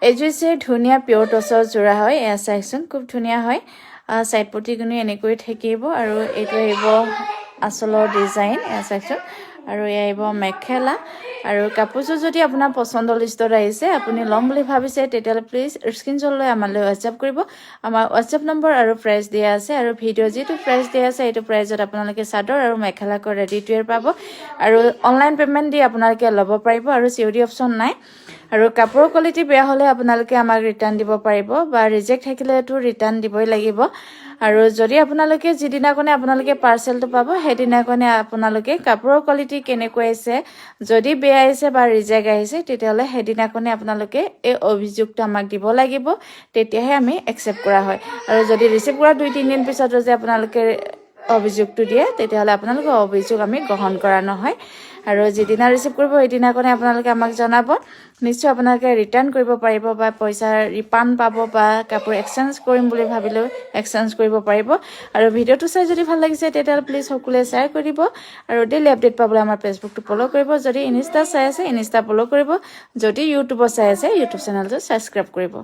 এইযোৰ হৈছে ধুনীয়া পিয়ৰ টচৰ যোৰা হয় এয়া চাইকচোন খুব ধুনীয়া হয় সাইড পটিখিনি এনেকৈ থাকিব আৰু এইটো আহিব আচলৰ ডিজাইন এয়া চাইকচোন আৰু এয়া আহিব মেখেলা আৰু কাপোৰযোৰ যদি আপোনাৰ পছন্দৰ লিষ্টত আহিছে আপুনি ল'ম বুলি ভাবিছে তেতিয়াহ'লে প্লিজ স্ক্ৰীনশ্বট লৈ আমালৈ হোৱাটছআপ কৰিব আমাৰ হোৱাটছআপ নম্বৰ আৰু প্ৰাইচ দিয়া আছে আৰু ভিডিঅ' যিটো প্ৰাইচ দিয়া আছে এইটো প্ৰাইজত আপোনালোকে চাদৰ আৰু মেখেলাকৈ ৰেডি টু ৱেৰ পাব আৰু অনলাইন পে'মেণ্ট দি আপোনালোকে ল'ব পাৰিব আৰু COD অপশ্যন নাই আৰু কাপোৰৰ কোৱালিটি বেয়া হ'লে আপোনালোকে আমাক ৰিটাৰ্ণ দিব পাৰিব বা ৰিজেক্ট থাকিলেতো ৰিটাৰ্ণ দিবই লাগিব আৰু যদি আপোনালোকে যিদিনাখনে আপোনালোকে পাৰ্চেলটো পাব সেইদিনাখনে আপোনালোকে কাপোৰৰ কোৱালিটি কেনেকৈ আহিছে যদি বেয়া আহিছে বা ৰিজেক্ট আহিছে তেতিয়াহ'লে সেইদিনাখনে আপোনালোকে এই অভিযোগটো আমাক দিব লাগিব তেতিয়াহে আমি একচেপ্ট কৰা হয় আৰু যদি ৰিচিভ কৰা 2-3 দিন পিছত যদি আপোনালোকে অভিযোগটো দিয়ে তেতিয়াহ'লে আপোনালোকৰ অভিযোগ আমি গ্ৰহণ কৰা নহয় আৰু যিদিনা ৰিচিভ কৰিব সেইদিনাখনে আপোনালোকে আমাক জনাব নিশ্চয় আপোনালোকে ৰিটাৰ্ণ কৰিব পাৰিব বা পইচা ৰিফাণ্ড পাব বা কাপোৰ এক্সচেঞ্জ কৰিম বুলি ভাবিলেও এক্সচেঞ্জ কৰিব পাৰিব আৰু ভিডিঅ'টো চাই যদি ভাল লাগিছে তেতিয়াহ'লে প্লিজ সকলোৱে শ্বেয়াৰ কৰি দিব আৰু ডেইলি আপডেট পাবলৈ আমাৰ ফেচবুকটো ফ'ল' কৰিব যদি ইনষ্টা চাই আছে ইনষ্টা ফ'ল' কৰিব যদি ইউটিউবত চাই আছে ইউটিউব চেনেলটো ছাবস্ক্ৰাইব কৰিব